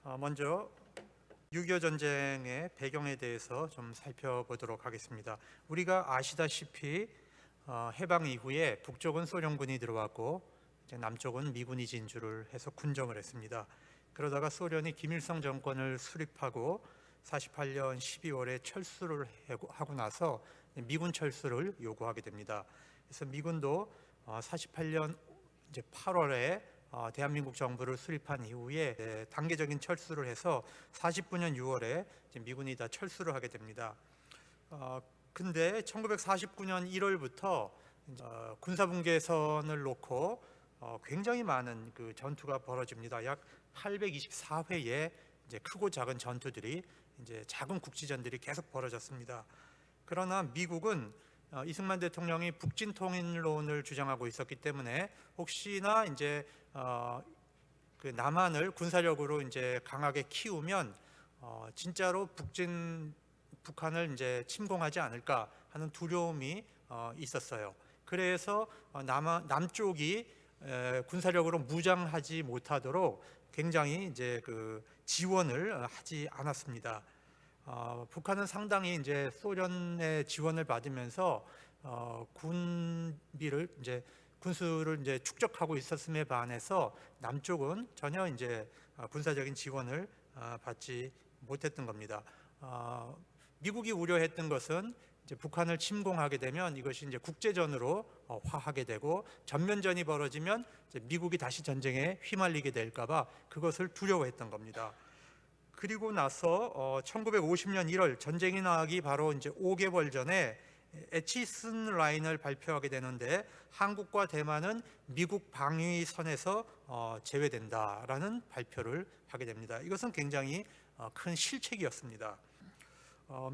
먼저 6.25 전쟁의 배경에 대해서 좀 살펴보도록 하겠습니다. 우리가 아시다시피 해방 이후에 북쪽은 소련군이 들어왔고 이제 남쪽은 미군이 진주를 해서 군정을 했습니다. 그러다가 소련이 김일성 정권을 수립하고 48년 12월에 철수를 하고 나서 미군 철수를 요구하게 됩니다. 그래서 미군도 48년 이제 8월에 대한민국 정부를 수립한 이후에 단계적인 철수를 해서 49년 6월에 미군이 다 철수를 하게 됩니다. 근데 1949년 1월부터 군사분계선을 놓고 굉장히 많은 그 전투가 벌어집니다. 약 824회의 이제 크고 작은 전투들이 이제 작은 국지전들이 계속 벌어졌습니다. 그러나 미국은 이승만 대통령이 북진 통일론을 주장하고 있었기 때문에 혹시나 이제 그 남한을 군사력으로 이제 강하게 키우면 진짜로 북한을 이제 침공하지 않을까 하는 두려움이 있었어요. 그래서 남쪽이 군사력으로 무장하지 못하도록 굉장히 이제 그 지원을 하지 않았습니다. 북한은 상당히 이제 소련의 지원을 받으면서 군비를 이제 군수를 이제 축적하고 있었음에 반해서 남쪽은 전혀 이제 군사적인 지원을 받지 못했던 겁니다. 미국이 우려했던 것은 이제 북한을 침공하게 되면 이것이 이제 국제전으로 화하게 되고 전면전이 벌어지면 이제 미국이 다시 전쟁에 휘말리게 될까봐 그것을 두려워했던 겁니다. 그리고 나서 1950년 1월 전쟁이 나기 바로 이제 5개월 전에 에치슨 라인을 발표하게 되는데 한국과 대만은 미국 방위선에서 제외된다라는 발표를 하게 됩니다. 이것은 굉장히 큰 실책이었습니다.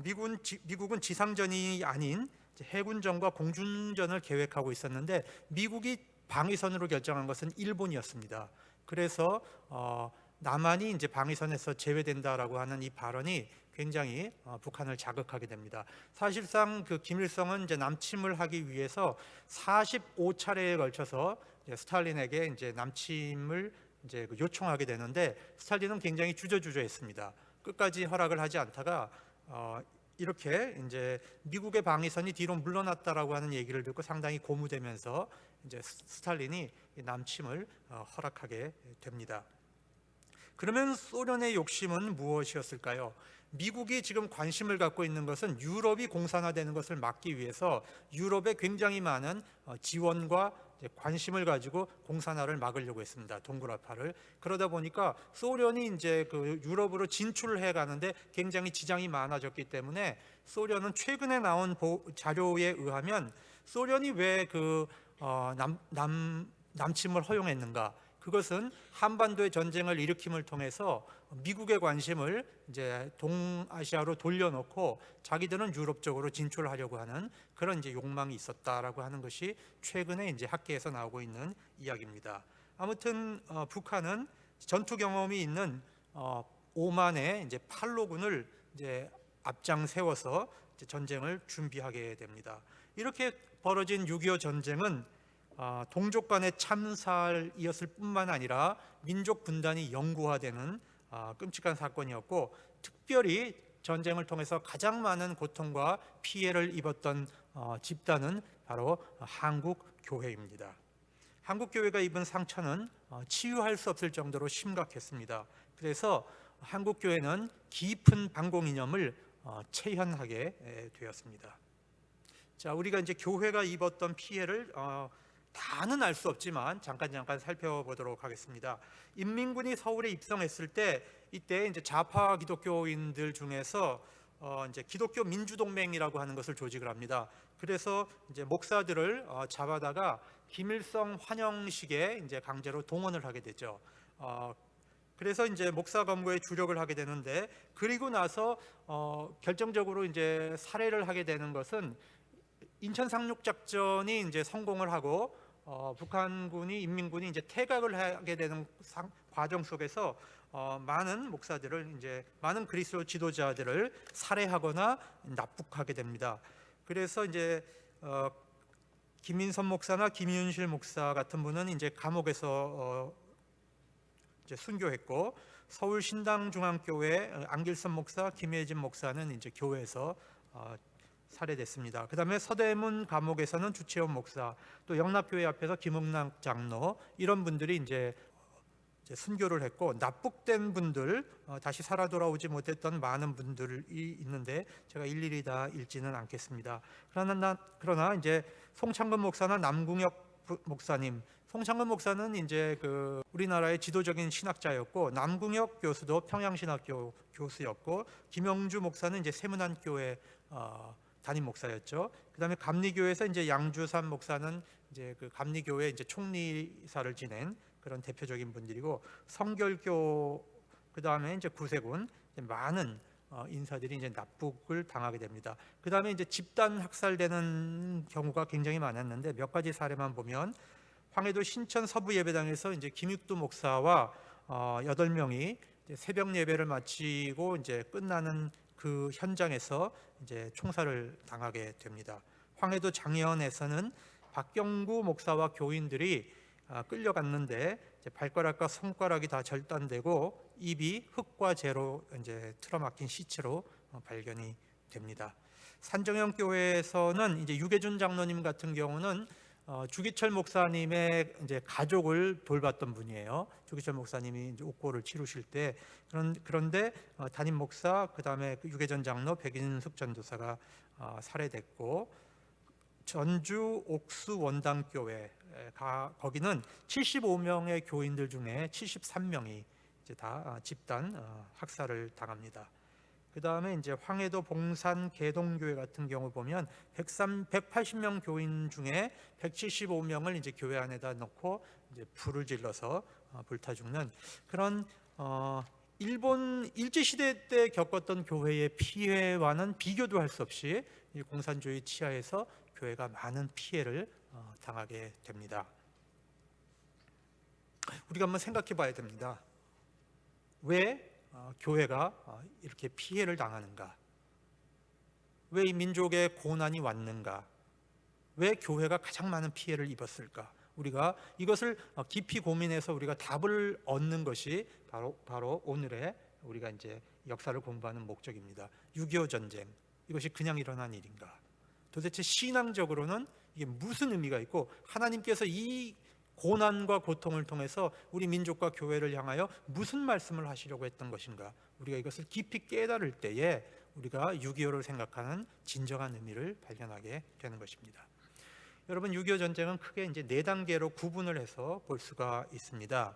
미국은 지상전이 아닌 해군전과 공중전을 계획하고 있었는데 미국이 방위선으로 결정한 것은 일본이었습니다. 그래서 남한이 이제 방위선에서 제외된다라고 하는 이 발언이 굉장히 북한을 자극하게 됩니다. 사실상 그 김일성은 이제 남침을 하기 위해서 45차례에 걸쳐서 이제 스탈린에게 이제 남침을 이제 요청하게 되는데 스탈린은 굉장히 주저주저했습니다. 끝까지 허락을 하지 않다가 이렇게 이제 미국의 방위선이 뒤로 물러났다라고 하는 얘기를 듣고 상당히 고무되면서 이제 스탈린이 남침을 허락하게 됩니다. 그러면 소련의 욕심은 무엇이었을까요? 미국이 지금 관심을 갖고 있는 것은 유럽이 공산화되는 것을 막기 위해서 유럽에 굉장히 많은 지원과 관심을 가지고 공산화를 막으려고 했습니다. 동굴화파를. 그러다 보니까 소련이 이제 그 유럽으로 진출을 해 가는데 굉장히 지장이 많아졌기 때문에 소련은 최근에 나온 자료에 의하면 소련이 왜 그 남침을 허용했는가? 그것은 한반도의 전쟁을 일으킴을 통해서 미국의 관심을 이제 동아시아로 돌려놓고 자기들은 유럽 쪽으로 진출하려고 하는 그런 이제 욕망이 있었다라고 하는 것이 최근에 이제 학계에서 나오고 있는 이야기입니다. 아무튼 북한은 전투 경험이 있는 오만의 이제 팔로군을 이제 앞장 세워서 이제 전쟁을 준비하게 됩니다. 이렇게 벌어진 6.25 전쟁은 동족 간의 참살이었을 뿐만 아니라 민족 분단이 영구화되는 끔찍한 사건이었고 특별히 전쟁을 통해서 가장 많은 고통과 피해를 입었던 집단은 바로 한국교회입니다. 한국교회가 입은 상처는 치유할 수 없을 정도로 심각했습니다. 그래서 한국교회는 깊은 반공이념을 체현하게 되었습니다. 자, 우리가 이제 교회가 입었던 피해를 다는 알 수 없지만 잠깐 살펴보도록 하겠습니다. 인민군이 서울에 입성했을 때 이때 이제 좌파 기독교인들 중에서 이제 기독교 민주동맹이라고 하는 것을 조직을 합니다. 그래서 이제 목사들을 잡아다가 김일성 환영식에 이제 강제로 동원을 하게 되죠. 그래서 이제 목사 검거에 주력을 하게 되는데 그리고 나서 결정적으로 이제 살해를 하게 되는 것은 인천 상륙 작전이 이제 성공을 하고 북한군이 인민군이 이제 퇴각을 하게 되는 과정 속에서 많은 목사들을 이제 많은 그리스도 지도자들을 살해하거나 납북하게 됩니다. 그래서 이제 김인선 목사나 김윤실 목사 같은 분은 이제 감옥에서 이제 순교했고 서울 신당중앙교회 안길선 목사, 김혜진 목사는 이제 교회에서 살해됐습니다. 그다음에 서대문 감옥에서는 주채원 목사, 또 영락교회 앞에서 김흥락 장로, 이런 분들이 이제 순교를 했고, 납북된 분들, 다시 살아 돌아오지 못했던 많은 분들이 있는데 제가 일일이 다 읽지는 않겠습니다. 그러나 이제 송창근 목사나 남궁혁 목사님, 송창근 목사는 이제 우리나라의 지도적인 신학자였고, 남궁혁 교수도 평양신학교 교수였고, 김영주 목사는 이제 세문안교회 담임 목사였죠. 그다음에 감리교회에서 이제 양주삼 목사는 이제 감리교회 이제 총리사를 지낸 그런 대표적인 분들이고, 성결교, 그다음에 이제 구세군, 많은 인사들이 이제 납북을 당하게 됩니다. 그다음에 이제 집단 학살되는 경우가 굉장히 많았는데, 몇 가지 사례만 보면, 황해도 신천 서부 예배당에서 이제 김육두 목사와 8명이 새벽 예배를 마치고 이제 끝나는 그 현장에서 이제 총살을 당하게 됩니다. 황해도 장현에서는 박경구 목사와 교인들이 끌려갔는데 발가락과 손가락이 다 절단되고 입이 흙과 재로 이제 틀어막힌 시체로 발견이 됩니다. 산정형 교회에서는 이제 유계준 장로님 같은 경우는 주기철 목사님의 이제 가족을 돌봤던 분이에요. 주기철 목사님이 이제 옥고를 치르실 때, 그런데 담임 목사, 그다음에 유계전 장로, 백인숙 전도사가 살해됐고, 전주 옥수 원당교회, 거기는 75명의 교인들 중에 73명이 이제 다 집단 학살을 당합니다. 그 다음에 이제 황해도 봉산 계동교회 같은 경우 보면 180명 교인 중에 175명을 이제 교회 안에다 넣고 이제 불을 질러서 불타 죽는 그런 일본 일제 시대 때 겪었던 교회의 피해와는 비교도 할 수 없이 이 공산주의 치하에서 교회가 많은 피해를 당하게 됩니다. 우리가 한번 생각해 봐야 됩니다. 왜 교회가 이렇게 피해를 당하는가? 왜 이 민족의 고난이 왔는가? 왜 교회가 가장 많은 피해를 입었을까? 우리가 이것을 깊이 고민해서 우리가 답을 얻는 것이 바로 오늘의 우리가 이제 역사를 공부하는 목적입니다. 6.25 전쟁, 이것이 그냥 일어난 일인가? 도대체 신앙적으로는 이게 무슨 의미가 있고, 하나님께서 이 고난과 고통을 통해서 우리 민족과 교회를 향하여 무슨 말씀을 하시려고 했던 것인가? 우리가 이것을 깊이 깨달을 때에 우리가 6.25를 생각하는 진정한 의미를 발견하게 되는 것입니다. 여러분, 6.25 전쟁은 크게 이제 4단계로 구분을 해서 볼 수가 있습니다.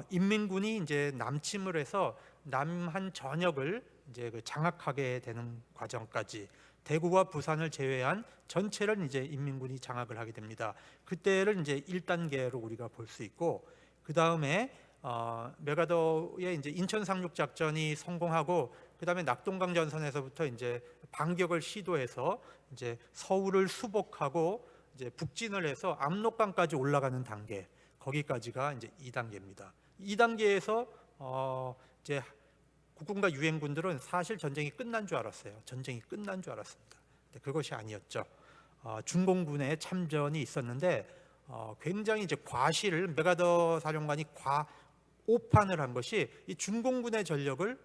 인민군이 이제 남침을 해서 남한 전역을 이제 장악하게 되는 과정까지, 대구와 부산을 제외한 전체를 이제 인민군이 장악을 하게 됩니다. 그때를 이제 1단계로 우리가 볼 수 있고, 그 다음에 메가더의 이제 인천 상륙 작전이 성공하고, 그 다음에 낙동강 전선에서부터 이제 반격을 시도해서 이제 서울을 수복하고 이제 북진을 해서 압록강까지 올라가는 단계, 거기까지가 이제 2단계입니다. 2단계에서 이제 국군과 유엔군들은 사실 전쟁이 끝난 줄 알았어요. 전쟁이 끝난 줄 알았습니다. 근데 그것이 아니었죠. 중공군의 참전이 있었는데 굉장히 이제 과실을, 메가더 사령관이 오판을 한 것이 이 중공군의 전력을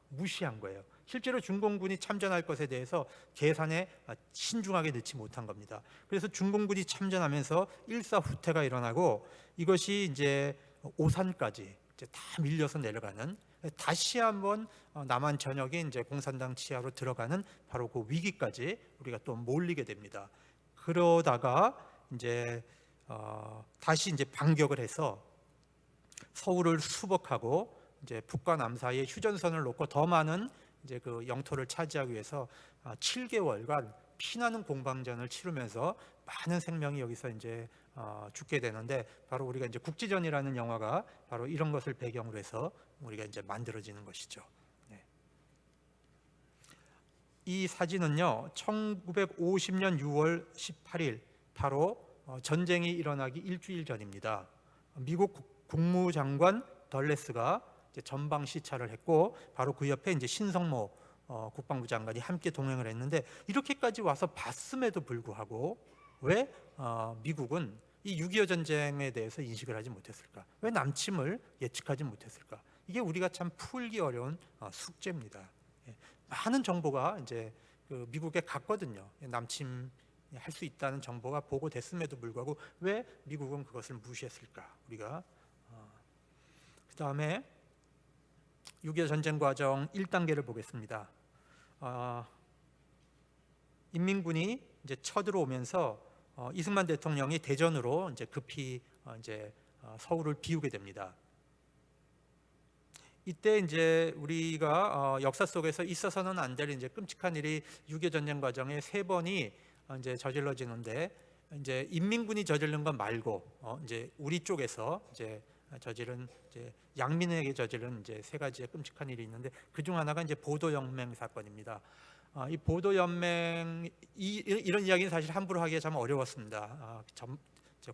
무시한 거예요. 실제로 중공군이 참전할 것에 대해서 계산에 신중하게 넣지 못한 겁니다. 그래서 중공군이 참전하면서 일사후퇴가 일어나고, 이것이 이제 오산까지 이제 다 밀려서 내려가는, 다시 한번 남한 전역이 이제 공산당 치하로 들어가는 바로 그 위기까지 우리가 또 몰리게 됩니다. 그러다가 이제 다시 이제 반격을 해서 서울을 수복하고 이제 북과 남 사이에 휴전선을 놓고 더 많은 이제 그 영토를 차지하기 위해서 7개월간 피나는 공방전을 치르면서 많은 생명이 여기서 이제 죽게 되는데, 바로 우리가 이제 국지전이라는 영화가 바로 이런 것을 배경으로 해서 우리가 이제 만들어지는 것이죠. 네. 이 사진은요, 1950년 6월 18일 바로 전쟁이 일어나기 일주일 전입니다. 미국 국무장관 덜레스가 이제 전방 시찰을 했고, 바로 그 옆에 이제 신성모 국방부 장관이 함께 동행을 했는데, 이렇게까지 와서 봤음에도 불구하고 왜 미국은 이 6.25 전쟁에 대해서 인식을 하지 못했을까? 왜 남침을 예측하지 못했을까? 이게 우리가 참 풀기 어려운 숙제입니다. 예, 많은 정보가 이제 그 미국에 갔거든요. 남침할 수 있다는 정보가 보고됐음에도 불구하고 왜 미국은 그것을 무시했을까? 우리가 그 다음에 6.25 전쟁 과정 1단계를 보겠습니다. 인민군이 이제 쳐들어오면서 이승만 대통령이 대전으로 이제 급히 이제 서울을 비우게 됩니다. 이때 이제 우리가 역사 속에서 있어서는 안 될 이제 끔찍한 일이 6.25 전쟁 과정에 3번이 이제 저질러지는데, 이제 인민군이 저지른 것 말고 이제 우리 쪽에서 이제 저지른 이제 양민에게 저지른 이제 3가지의 끔찍한 일이 있는데, 그중 하나가 이제 보도연맹 사건입니다. 이 보도연맹 이런 이야기는 사실 함부로 하기가 참 어려웠습니다.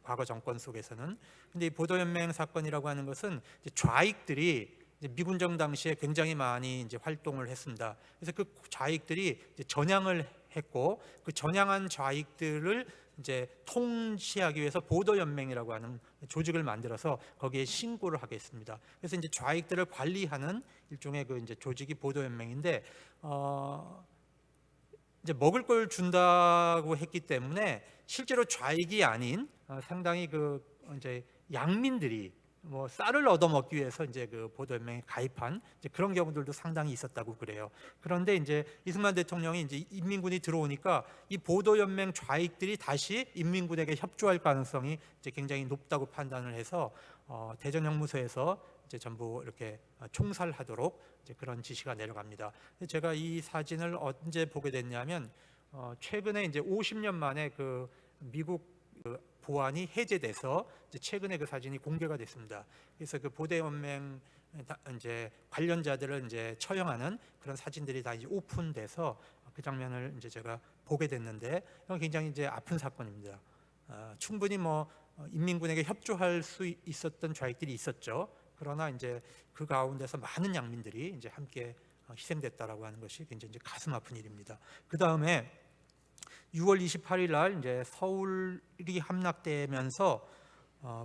과거 정권 속에서는. 근데 이 보도연맹 사건이라고 하는 것은 이제 좌익들이 이제 미군정 당시에 굉장히 많이 이제 활동을 했습니다. 그래서 그 좌익들이 이제 전향을 했고, 그 전향한 좌익들을 이제 통치하기 위해서 보도연맹이라고 하는 조직을 만들어서 거기에 신고를 하겠습니다. 그래서 이제 좌익들을 관리하는 일종의 그 이제 조직이 보도연맹인데, 이제 먹을 걸 준다고 했기 때문에 실제로 좌익이 아닌 상당히 그 이제 양민들이 뭐 쌀을 얻어먹기 위해서 이제 그 보도연맹에 가입한 이제 그런 경우들도 상당히 있었다고 그래요. 그런데 이제 이승만 대통령이 이제 인민군이 들어오니까 이 보도연맹 좌익들이 다시 인민군에게 협조할 가능성이 이제 굉장히 높다고 판단을 해서 대전형무소에서 이제 전부 이렇게 총살하도록 이제 그런 지시가 내려갑니다. 제가 이 사진을 언제 보게 됐냐면 최근에 이제 50년 만에 그 미국 보안이 해제돼서 이제 최근에 그 사진이 공개가 됐습니다. 그래서 그 보도연맹 이제 관련자들을 이제 처형하는 그런 사진들이 다 이제 오픈돼서 그 장면을 이제 제가 보게 됐는데, 이건 굉장히 이제 아픈 사건입니다. 충분히 뭐 인민군에게 협조할 수 있었던 좌익들이 있었죠. 그러나 이제 그 가운데서 많은 양민들이 이제 함께 희생됐다라고 하는 것이 굉장히 이제 가슴 아픈 일입니다. 그 다음에 6월 28일 날 이제 서울이 함락되면서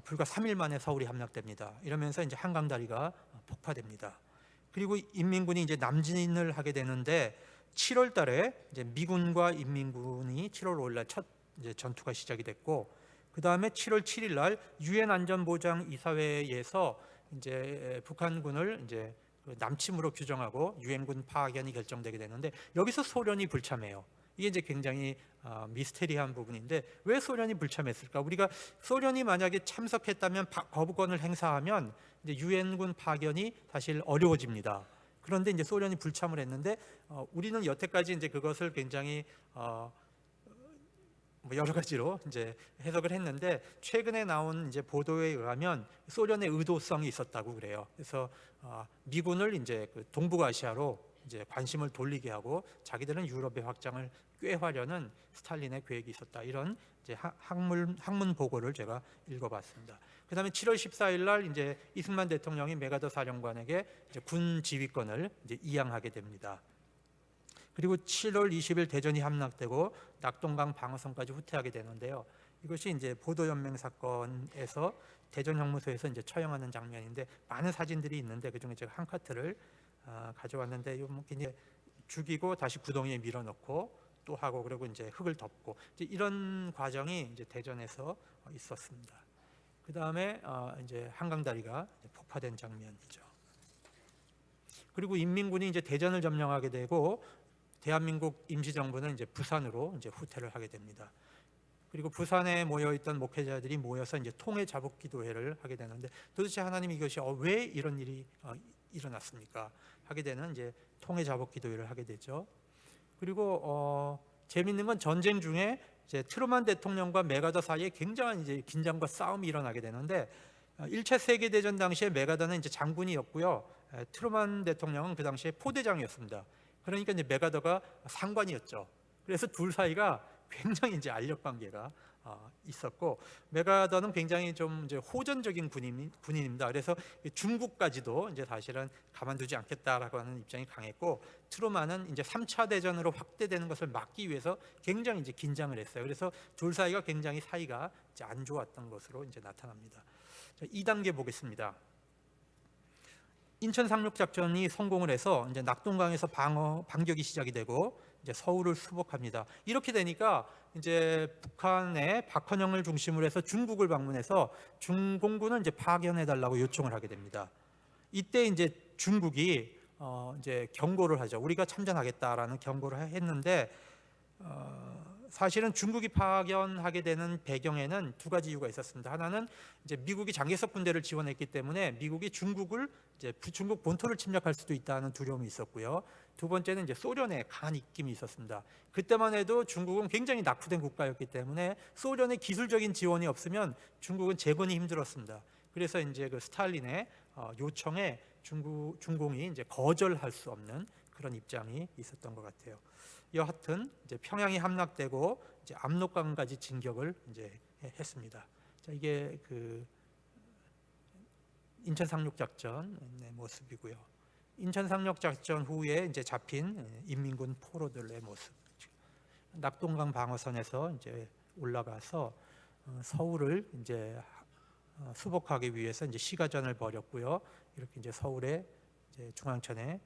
불과 3일 만에 서울이 함락됩니다. 이러면서 이제 한강다리가 폭파됩니다. 그리고 인민군이 이제 남진을 하게 되는데 7월 달에 이제 미군과 인민군이 7월 5일 날 첫 이제 전투가 시작이 됐고, 그 다음에 7월 7일 날 유엔 안전보장 이사회에서 이제 북한군을 이제 남침으로 규정하고 유엔군 파견이 결정되게 되는데, 여기서 소련이 불참해요. 이게 이제 굉장히 미스테리한 부분인데, 왜 소련이 불참했을까? 우리가 소련이 만약에 참석했다면 거부권을 행사하면 이제 유엔군 파견이 사실 어려워집니다. 그런데 이제 소련이 불참을 했는데 우리는 여태까지 이제 그것을 굉장히 뭐 여러 가지로 이제 해석을 했는데, 최근에 나온 이제 보도에 의하면 소련의 의도성이 있었다고 그래요. 그래서 미군을 이제 그 동북아시아로 이제 관심을 돌리게 하고 자기들은 유럽의 확장을 꾀하려는 스탈린의 계획이 있었다, 이런 이제 학문 보고를 제가 읽어봤습니다. 그다음에 7월 14일 날 이제 이승만 대통령이 메가더 사령관에게 이제 군 지휘권을 이제 이양하게 됩니다. 그리고 7월 20일 대전이 함락되고 낙동강 방어선까지 후퇴하게 되는데요. 이것이 이제 보도연맹 사건에서 대전형무소에서 이제 처형하는 장면인데, 많은 사진들이 있는데 그중에 제가 한 카트를 가져왔는데, 뭐 이제 죽이고 다시 구덩이에 밀어넣고 또 하고, 그리고 이제 흙을 덮고 이제 이런 과정이 이제 대전에서 있었습니다. 그 다음에 이제 한강다리가 폭파된 장면이죠. 그리고 인민군이 이제 대전을 점령하게 되고 대한민국 임시정부는 이제 부산으로 이제 후퇴를 하게 됩니다. 그리고 부산에 모여있던 목회자들이 모여서 이제 통해 자복 기도회를 하게 되는데, 도대체 하나님 이것이 왜 이런 일이 일어났습니까? 하게 되는 이제 통해 자복 기도회를 하게 되죠. 그리고 재밌는 건 전쟁 중에 이제 트루만 대통령과 메가더 사이에 굉장한 이제 긴장과 싸움이 일어나게 되는데, 1차 세계 대전 당시에 메가더는 이제 장군이었고요. 트루만 대통령은 그 당시에 포대장이었습니다. 그러니까 이제 메가더가 상관이었죠. 그래서 둘 사이가 굉장히 이제 알력 관계가 있었고, 메가더는 굉장히 좀 이제 호전적인 군인입니다. 그래서 중국까지도 이제 사실은 가만두지 않겠다라고 하는 입장이 강했고, 트루만은 이제 3차 대전으로 확대되는 것을 막기 위해서 굉장히 이제 긴장을 했어요. 그래서 둘 사이가 굉장히 사이가 이제 안 좋았던 것으로 이제 나타납니다. 자, 2단계 보겠습니다. 인천 상륙 작전이 성공을 해서 이제 낙동강에서 반격이 시작이 되고 이제 서울을 수복합니다. 이렇게 되니까 이제 북한의 박헌영을 중심으로 해서 중국을 방문해서 중공군을 이제 파견해 달라고 요청을 하게 됩니다. 이때 이제 중국이 이제 경고를 하죠. 우리가 참전하겠다라는 경고를 했는데 사실은 중국이 파견하게 되는 배경에는 두 가지 이유가 있었습니다. 하나는 이제 미국이 장개석 군대를 지원했기 때문에 미국이 중국을 이제 중국 본토를 침략할 수도 있다는 두려움이 있었고요. 두 번째는 이제 소련의 강한 입김이 있었습니다. 그때만 해도 중국은 굉장히 낙후된 국가였기 때문에 소련의 기술적인 지원이 없으면 중국은 재건이 힘들었습니다. 그래서 이제 그 스탈린의 요청에 중공이 이제 거절할 수 없는 그런 입장이 있었던 것 같아요. 여하튼 이제 평양이 함락되고 이제 압록강까지 진격을 이제 했습니다. 자, 이게 그 인천 상륙 작전의 모습이고요. 인천 상륙 작전 후에 이제 잡힌 인민군 포로들의 모습. 낙동강 방어선에서 이제 올라가서 서울을 이제 수복하기 위해서 이제 시가전을 벌였고요. 이렇게 이제 서울에 이제 중앙천에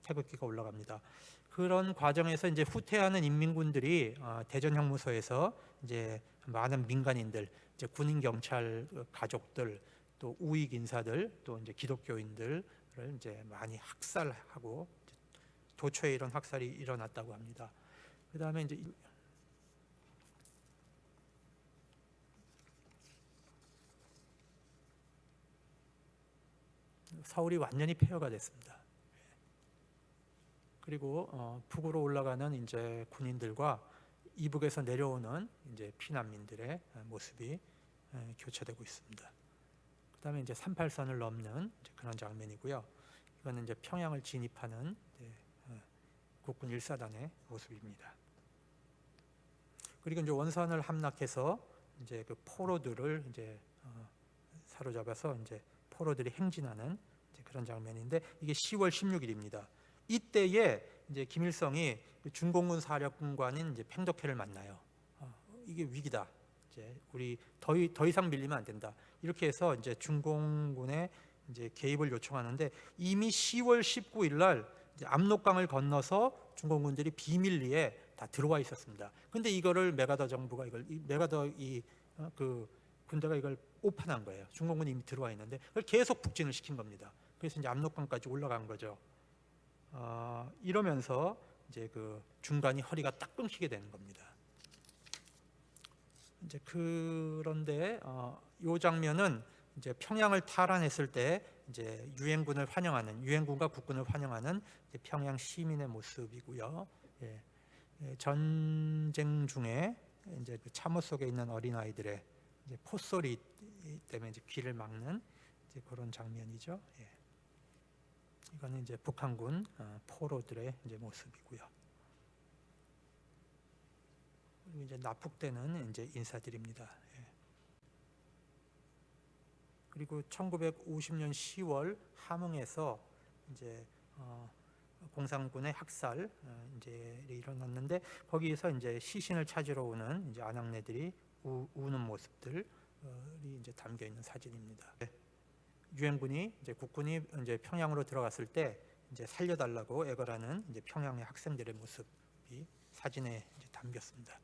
태극기가 올라갑니다. 그런 과정에서 이제 후퇴하는 인민군들이 대전 형무소에서 이제 많은 민간인들, 이제 군인 경찰 가족들, 또 우익 인사들, 또 이제 기독교인들을 이제 많이 학살하고 도초에 이런 학살이 일어났다고 합니다. 그 다음에 이제 서울이 완전히 폐허가 됐습니다. 그리고 북으로 올라가는 이제 군인들과 이북에서 내려오는 이제 피난민들의 모습이 교차되고 있습니다. 그다음에 이제 38선을 넘는 이제 그런 장면이고요. 이거는 이제 평양을 진입하는 국군 1사단의 모습입니다. 그리고 이제 원산을 함락해서 이제 그 포로들을 이제 사로잡아서 이제 포로들이 행진하는 이제 그런 장면인데 이게 10월 16일입니다. 이때에 이제 김일성이 중공군 사령관인 이제 팽덕회를 만나요. 이게 위기다. 이제 우리 더 이상 밀리면 안 된다. 이렇게 해서 이제 중공군의 이제 개입을 요청하는데 이미 10월 19일 날 이제 압록강을 건너서 중공군들이 비밀리에 다 들어와 있었습니다. 근데 이거를 메가더 정부가 그 군대가 이걸 오판한 거예요. 중공군이 이미 들어와 있는데 그걸 계속 북진을 시킨 겁니다. 그래서 이제 압록강까지 올라간 거죠. 이러면서 이제 그 중간이 허리가 딱 끊기게 되는 겁니다. 이제 그런데 이 장면은 이제 평양을 탈환했을 때 이제 유엔군과 국군을 환영하는 평양 시민의 모습이고요. 예. 전쟁 중에 이제 그 참호 속에 있는 어린 아이들의 이제 포소리 때문에 이제 귀를 막는 이제 그런 장면이죠. 예. 이거는 이제 북한군 포로들의 이제 모습이고요. 그리고 이제 납북되는 이제 인사들입니다. 예. 그리고 1950년 10월 함흥에서 이제 공산군의 학살 이제 일어났는데 거기에서 이제 시신을 찾으러 오는 이제 아낙네들이 우는 모습들이 이제 담겨 있는 사진입니다. 유엔군이 이제 국군이 이제 평양으로 들어갔을 때 이제 살려달라고 애걸하는 이제 평양의 학생들의 모습이 사진에 이제 담겼습니다.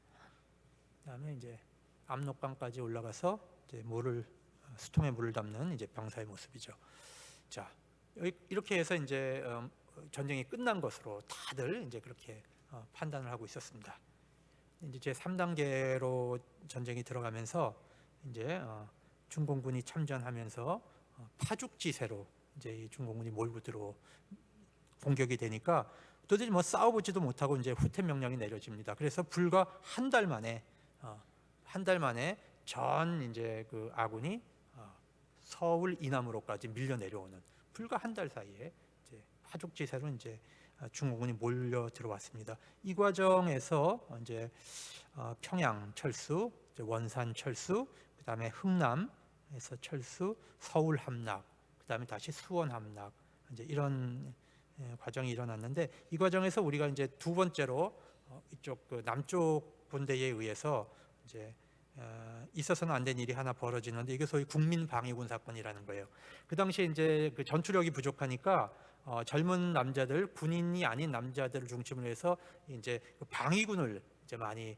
그다음에 이제 압록강까지 올라가서 이제 수통에 물을 담는 이제 병사의 모습이죠. 자, 이렇게 해서 이제 전쟁이 끝난 것으로 다들 이제 그렇게 판단을 하고 있었습니다. 이제 제 3단계로 전쟁이 들어가면서 이제 중공군이 참전하면서 파죽지세로 이제 이 중공군이 몰고 들어 공격이 되니까 도대체 뭐 싸워보지도 못하고 이제 후퇴 명령이 내려집니다. 그래서 불과 한 달 만에 전 이제 그 아군이 서울 이남으로까지 밀려 내려오는 불과 한 달 사이에 이제 파죽지세로 이제 중공군이 몰려 들어왔습니다. 이 과정에서 이제 평양 철수, 이제 원산 철수, 그다음에 흥남에서 철수, 서울 함락, 그다음에 다시 수원 함락 이제 이런 과정이 일어났는데 이 과정에서 우리가 이제 두 번째로 이쪽 그 남쪽 군대에 의해서 이제 있어서는 안 된 일이 하나 벌어지는데 이게 소위 국민방위군 사건이라는 거예요. 그 당시에 이제 그 전투력이 부족하니까 젊은 남자들, 군인이 아닌 남자들을 중심으로 해서 이제 그 방위군을 이제 많이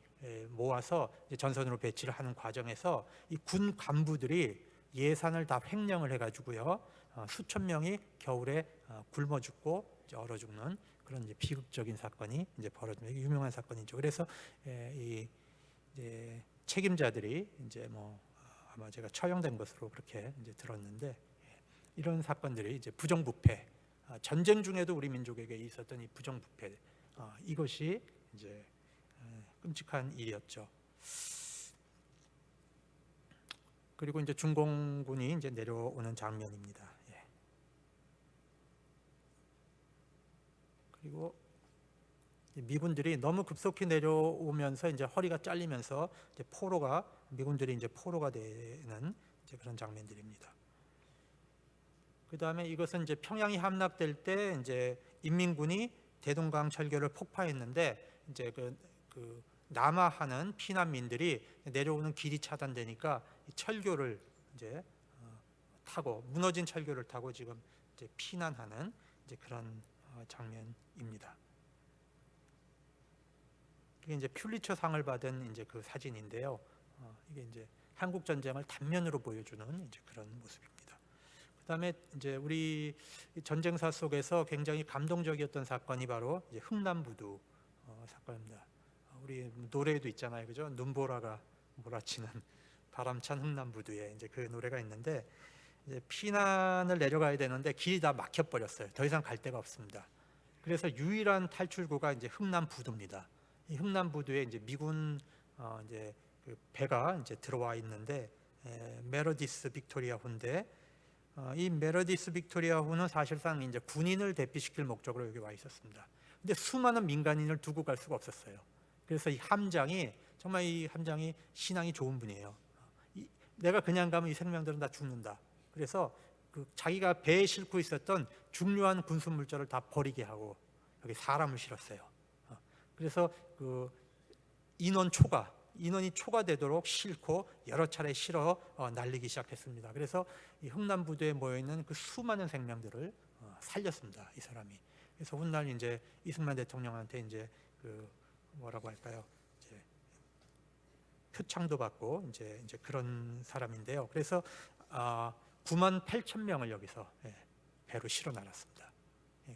모아서 이제 전선으로 배치를 하는 과정에서 이 군 간부들이 예산을 다 횡령을 해가지고요, 수천 명이 겨울에 굶어 죽고 이제 얼어 죽는 그런 이제 비극적인 사건이 이제 벌어집니다. 이게 유명한 사건이죠. 그래서 이 이제 책임자들이 이제 뭐 아마 제가 처형된 것으로 그렇게 이제 들었는데, 이런 사건들이 이제 부정부패, 전쟁 중에도 우리 민족에게 있었던 이 부정부패, 이것이 이제 끔찍한 일이었죠. 그리고 이제 중공군이 이제 내려오는 장면입니다. 그리고 미군들이 너무 급속히 내려오면서 이제 허리가 잘리면서 이제 미군들이 이제 포로가 되는 이제 그런 장면들입니다. 그 다음에 이것은 이제 평양이 함락될 때 이제 인민군이 대동강 철교를 폭파했는데 이제 그 남하하는 피난민들이 내려오는 길이 차단되니까 이 철교를 이제 타고, 무너진 철교를 타고 지금 이제 피난하는 이제 그런 장면입니다. 이게 이제 퓰리처 상을 받은 이제 그 사진인데요. 이게 이제 한국 전쟁을 단면으로 보여주는 이제 그런 모습입니다. 그다음에 이제 우리 전쟁사 속에서 굉장히 감동적이었던 사건이 바로 이제 흥남부두 사건입니다. 우리 노래도 있잖아요, 그죠? 눈보라가 몰아치는 바람찬 흥남부두에 이제 그 노래가 있는데, 이제 피난을 내려가야 되는데 길이 다 막혀버렸어요. 더 이상 갈 데가 없습니다. 그래서 유일한 탈출구가 이제 흥남부두입니다. 이 흥남부두에 이제 미군 이제 그 배가 이제 들어와 있는데, 메러디스 빅토리아 호인데, 이 메러디스 빅토리아 호는 사실상 이제 군인을 대피시킬 목적으로 여기 와 있었습니다. 근데 수많은 민간인을 두고 갈 수가 없었어요. 그래서 이 함장이 정말 신앙이 좋은 분이에요. 내가 그냥 가면 이 생명들은 다 죽는다. 그래서 자기가 배에 싣고 있었던 중요한 군수 물자를 다 버리게 하고 여기 사람을 실었어요. 그래서 그 인원이 초과되도록 싣고 여러 차례 실어 날리기 시작했습니다. 그래서 이 흥남부두에 모여 있는 그 수많은 생명들을 살렸습니다, 이 사람이. 그래서 훗날 이제 이승만 대통령한테 이제 그 뭐라고 할까요? 이제 표창도 받고 이제 그런 사람인데요. 그래서 9만 8천 명을 여기서 배로 실어 날았습니다.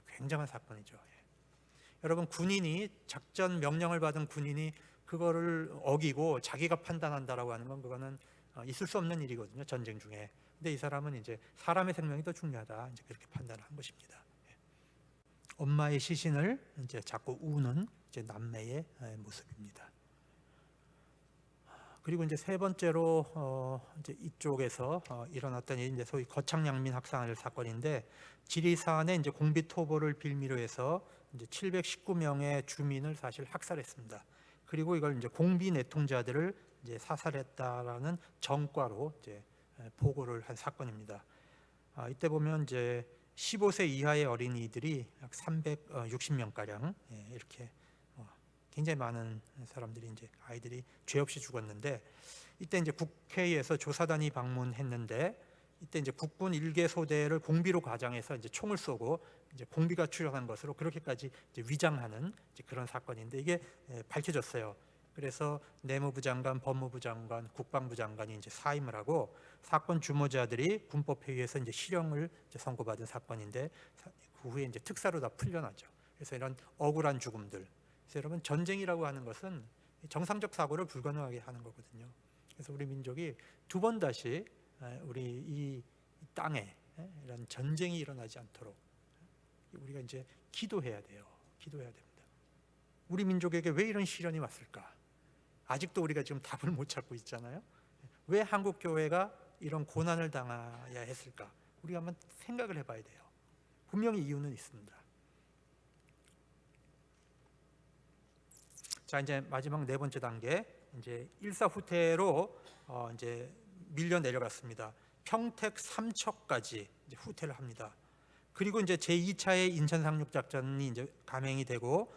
굉장한 사건이죠. 여러분, 작전 명령을 받은 군인이 그거를 어기고 자기가 판단한다라고 하는 건, 그거는 있을 수 없는 일이거든요, 전쟁 중에. 근데 이 사람은 이제 사람의 생명이 더 중요하다, 이제 그렇게 판단을 한 것입니다. 엄마의 시신을 이제 자꾸 우는 이제 남매의 모습입니다. 그리고 이제 세 번째로 이제 이쪽에서 일어났던 이제 소위 거창양민 학살 사건인데, 지리산에 이제 공비토벌을 빌미로 해서 이제 719명의 주민을 사실 학살했습니다. 그리고 이걸 이제 공비 내통자들을 이제 사살했다라는 정과로 이제 보고를 한 사건입니다. 이때 보면 이제 15세 이하의 어린이들이 약 360명 가량, 이렇게 굉장히 많은 사람들이, 이제 아이들이 죄 없이 죽었는데, 이때 이제 국회에서 조사단이 방문했는데, 이때 이제 국군 1개 소대를 공비로 과장해서 이제 총을 쏘고 이제 공비가 출현한 것으로 그렇게까지 이제 위장하는 이제 그런 사건인데, 이게 밝혀졌어요. 그래서 내무부 장관, 법무부 장관, 국방부 장관이 이제 사임을 하고, 사건 주모자들이 군법회의에서 이제 실형을 이제 선고받은 사건인데, 그 후에 이제 특사로 다 풀려나죠. 그래서 이런 억울한 죽음들. 그래서 여러분, 전쟁이라고 하는 것은 정상적 사고를 불가능하게 하는 거거든요. 그래서 우리 민족이 두 번 다시 우리 이 땅에 이런 전쟁이 일어나지 않도록 우리가 이제 기도해야 돼요. 기도해야 됩니다. 우리 민족에게 왜 이런 시련이 왔을까? 아직도 우리가 지금 답을 못 찾고 있잖아요. 왜 한국 교회가 이런 고난을 당해야 했을까? 우리가 한번 생각을 해봐야 돼요. 분명히 이유는 있습니다. 자, 이제 마지막 네 번째 단계, 이제 일사후퇴로 이제 밀려 내려갔습니다. 평택 삼척까지 이제 후퇴를 합니다. 그리고 이제 제2차의 인천 상륙 작전이 이제 감행이 되고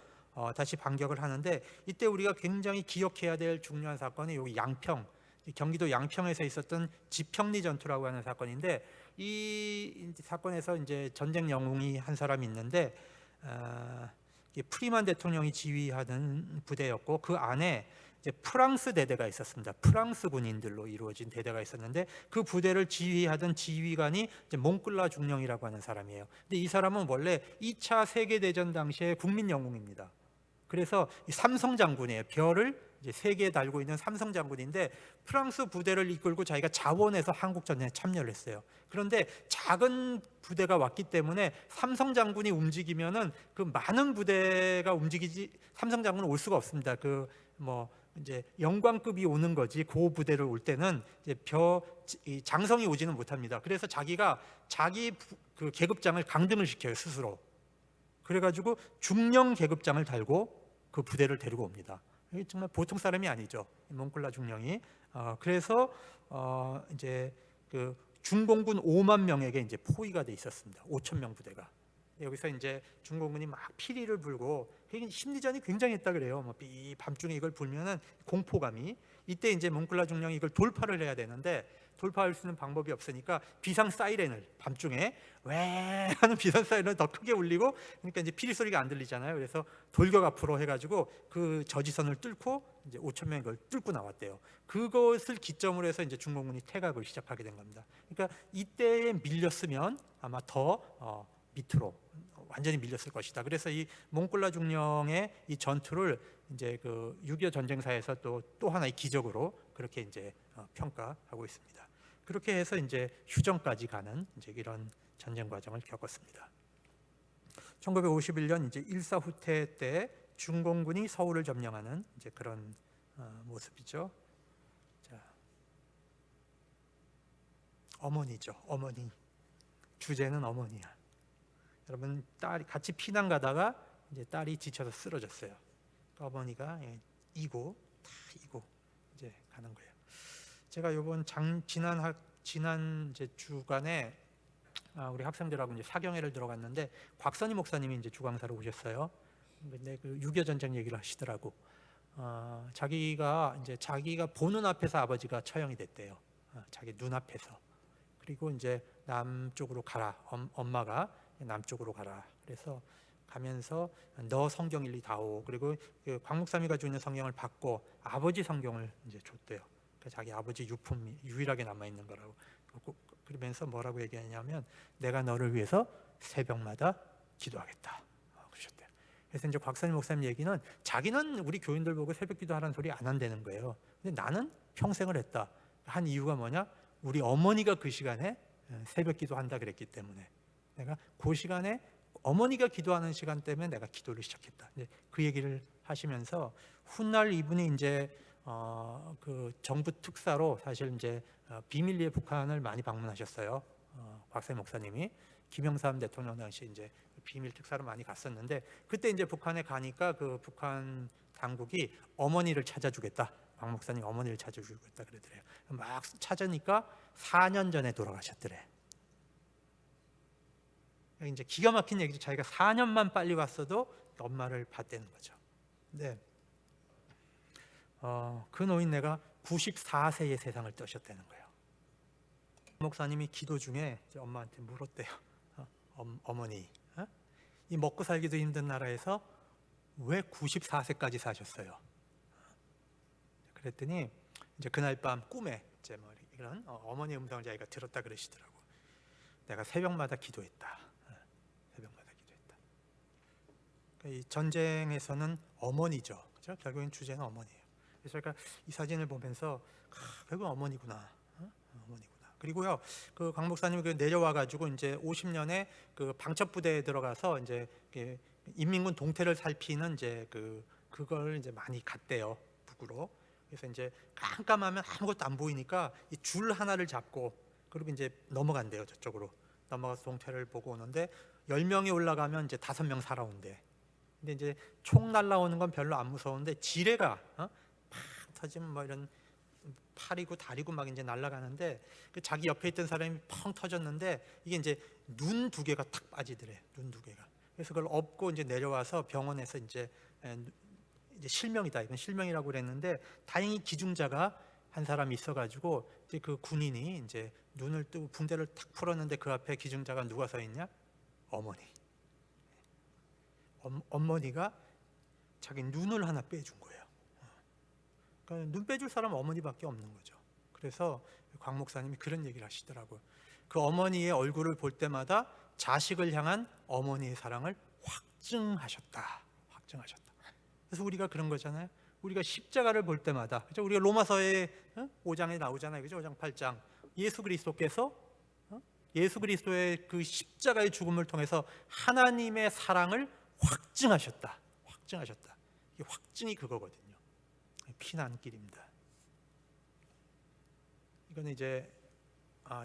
다시 반격을 하는데, 이때 우리가 굉장히 기억해야 될 중요한 사건이 여기 양평, 경기도 양평에서 있었던 지평리 전투라고 하는 사건인데, 이 사건에서 이제 전쟁 영웅이 한 사람이 있는데, 프리만 대통령이 지휘하는 부대였고, 그 안에 이제 프랑스 대대가 있었습니다. 프랑스 군인들로 이루어진 대대가 있었는데, 그 부대를 지휘하던 지휘관이 이제 몽클라 중령이라고 하는 사람이에요. 근데 이 사람은 원래 2차 세계대전 당시에 국민 영웅입니다. 그래서 이 삼성 장군이에요. 별을 이제 3개 달고 있는 삼성 장군인데, 프랑스 부대를 이끌고 자기가 자원해서 한국 전쟁에 참여를 했어요. 그런데 작은 부대가 왔기 때문에 삼성 장군이 움직이면은 그 많은 부대가 움직이지 삼성 장군은 올 수가 없습니다. 그 뭐 이제 영광급이 오는 거지, 그 부대를 올 때는 이제 장성이 오지는 못합니다. 그래서 자기가 자기 그 계급장을 강등을 시켜요, 스스로. 그래가지고 중령 계급장을 달고 그 부대를 데리고 옵니다. 이게 정말 보통 사람이 아니죠, 몽클라 중령이. 그래서 이제 그 중공군 5만 명에게 이제 포위가 돼 있었습니다. 5천 명 부대가. 여기서 이제 중공군이 막 피리를 불고, 심리전이 굉장했다 그래요. 뭐 밤중에 이걸 불면은 공포감이. 이때 이제 몽클라 중령이 이걸 돌파를 해야 되는데, 돌파할 수 있는 방법이 없으니까 비상 사이렌을 밤중에 왜 하는 비상 사이렌을 더 크게 울리고, 그러니까 이제 피리 소리가 안 들리잖아요. 그래서 돌격 앞으로 해가지고 그 저지선을 뚫고 이제 5천 명이 그걸 뚫고 나왔대요. 그것을 기점으로 해서 이제 중공군이 퇴각을 시작하게 된 겁니다. 그러니까 이때에 밀렸으면 아마 더 밑으로 완전히 밀렸을 것이다. 그래서 이 몽클라 중령의 이 전투를 이제 그 6.25 전쟁사에서 또 하나의 기적으로 그렇게 이제 평가하고 있습니다. 그렇게 해서 이제 휴전까지 가는 이제 이런 전쟁 과정을 겪었습니다. 1951년 이제 일사후퇴 때 중공군이 서울을 점령하는 이제 그런 모습이죠. 자, 어머니죠, 어머니. 주제는 어머니야. 여러분, 딸이 같이 피난 가다가 이제 딸이 지쳐서 쓰러졌어요. 어머니가 이고 이제 가는 거예요. 제가 이번 지난 이제 주간에 우리 학생들하고 이제 사경회를 들어갔는데, 곽선희 목사님이 이제 주강사로 오셨어요. 근데 그 6.25 전쟁 얘기를 하시더라고. 자기가 보는 앞에서 아버지가 처형이 됐대요. 자기 눈앞에서. 그리고 이제 남쪽으로 가라. 엄마가 남쪽으로 가라. 그래서 가면서 너 성경 일리 다오. 그리고 그 광목사님이 가지고 있는 성경을 받고 아버지 성경을 이제 줬대요. 자기 아버지 유품이 유일하게 남아 있는 거라고. 그러면서 뭐라고 얘기하냐면, 내가 너를 위해서 새벽마다 기도하겠다. 그러셨대요. 그래서 이제 곽선희 목사님 얘기는, 자기는 우리 교인들 보고 새벽 기도하라는 소리 안 한다는 거예요. 근데 나는 평생을 했다. 한 이유가 뭐냐? 우리 어머니가 그 시간에 새벽 기도한다 그랬기 때문에, 내가 그 시간에 어머니가 기도하는 시간 때문에 내가 기도를 시작했다. 이제 그 얘기를 하시면서, 훗날 이분이 이제 그 정부 특사로 사실 이제 비밀리에 북한을 많이 방문하셨어요. 곽선희 목사님이 김영삼 대통령 당시 이제 비밀 특사로 많이 갔었는데, 그때 이제 북한에 가니까 그 북한 당국이 어머니를 찾아주겠다. 박 목사님 어머니를 찾아주겠다 그러더래요. 막 찾으니까 4년 전에 돌아가셨더래. 이제 기가 막힌 얘기죠. 자기가 4년만 빨리 왔어도 엄마를 봤다는 거죠. 네. 그 노인네가 94세의 세상을 떠셨다는 거예요. 목사님이 기도 중에 이제 엄마한테 물었대요. 어머니, 이 먹고 살기도 힘든 나라에서 왜 94세까지 사셨어요? 그랬더니 이제 그날 밤 꿈에 이제 뭐 이런 어머니 음성을 자기가 들었다 그러시더라고. 내가 새벽마다 기도했다. 새벽마다 기도했다. 그러니까 이 전쟁에서는 어머니죠. 그렇죠? 결국엔 주제는 어머니예요. 그래서 제가 이 사진을 보면서 결국 어머니구나. 어머니구나. 그리고요, 그 강 목사님이 내려와 가지고 이제 50년에 그 방첩 부대에 들어가서 이제 인민군 동태를 살피는 이제 그걸 이제 많이 갔대요, 북으로. 그래서 이제 깜깜하면 아무것도 안 보이니까 이 줄 하나를 잡고, 그리고 이제 넘어간대요. 저쪽으로 넘어가서 동태를 보고 오는데, 10명이 올라가면 이제 5명 살아온대. 근데 이제 총 날라오는 건 별로 안 무서운데, 지뢰가 팍 터지면 뭐 이런 팔이고 다리고 막 이제 날아가는데, 그 자기 옆에 있던 사람이 펑 터졌는데, 이게 이제 눈 2개가 탁 빠지더래. 눈 2개가. 그래서 그걸 업고 이제 내려와서 병원에서 이제 실명이다, 이건 실명이라고 그랬는데, 다행히 기중자가 한 사람이 있어가지고 이제 그 군인이 이제 눈을 뜨고 붕대를 탁 풀었는데 그 앞에 기증자가 누가 서 있냐? 어머니. 어머니가 자기 눈을 하나 빼준 거예요. 그러니까 눈 빼줄 사람은 어머니밖에 없는 거죠. 그래서 광 목사님이 그런 얘기를 하시더라고요. 그 어머니의 얼굴을 볼 때마다 자식을 향한 어머니의 사랑을 확증하셨다. 그래서 우리가 그런 거잖아요. 우리가 십자가를 볼 때마다, 그죠? 우리가 로마서의 5장에 나오잖아요, 그죠? 5장 8장 예수 그리스도께서 예수 그리스도의 그 십자가의 죽음을 통해서 하나님의 사랑을 확증하셨다. 이 확증이 그거거든요. 피난길입니다. 이거는 이제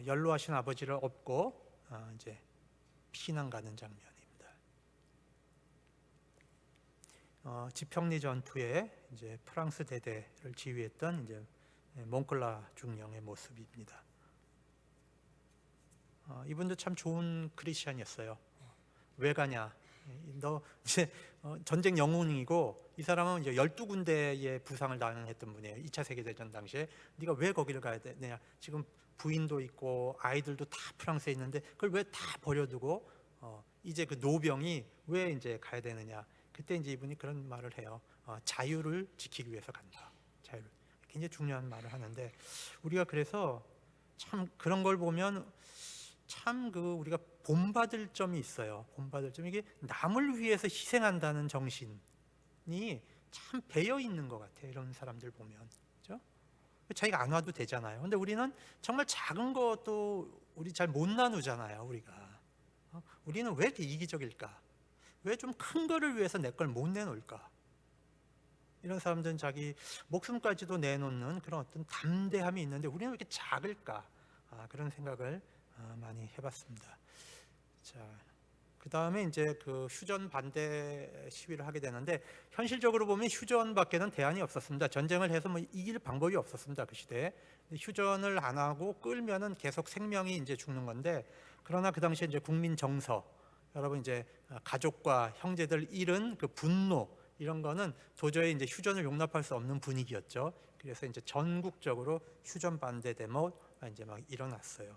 연로하신 아버지를 업고 이제 피난 가는 장면입니다. 지평리 전투에 이제 프랑스 대대를 지휘했던 이제 몽클라 중령의 모습입니다. 이분도 참 좋은 크리스천이었어요. 왜 가냐? 너 이제 전쟁 영웅이고, 이 사람은 이제 12군데의 부상을 당했던 분이에요. 2차 세계대전 당시에. 네가 왜 거기를 가야 되냐? 지금 부인도 있고 아이들도 다 프랑스에 있는데 그걸 왜 다 버려두고 이제 그 노병이 왜 이제 가야 되느냐? 그때 이제 이분이 그런 말을 해요. 자유를 지키기 위해서 간다. 자유를. 굉장히 중요한 말을 하는데, 우리가 그래서 참 그런 걸 보면 참 우리가 본받을 점이 있어요. 본받을 점, 이게 남을 위해서 희생한다는 정신이 참 배어 있는 것 같아요. 이런 사람들 보면, 그렇죠? 자기가 안 와도 되잖아요. 근데 우리는 정말 작은 것도 우리 잘 못 나누잖아요. 우리는 왜 이렇게 이기적일까? 왜 좀 큰 거를 위해서 내 걸 못 내놓을까? 이런 사람들은 자기 목숨까지도 내놓는 그런 어떤 담대함이 있는데 우리는 왜 이렇게 작을까? 그런 생각을 많이 해봤습니다. 자, 그 다음에 이제 그 휴전 반대 시위를 하게 되는데, 현실적으로 보면 휴전밖에는 대안이 없었습니다. 전쟁을 해서 뭐 이길 방법이 없었습니다. 그 시대에. 휴전을 안 하고 끌면은 계속 생명이 이제 죽는 건데, 그러나 그 당시에 이제 국민 정서, 여러분 이제 가족과 형제들 잃은 그 분노, 이런 거는 도저히 이제 휴전을 용납할 수 없는 분위기였죠. 그래서 이제 전국적으로 휴전 반대 데모가 이제 막 일어났어요.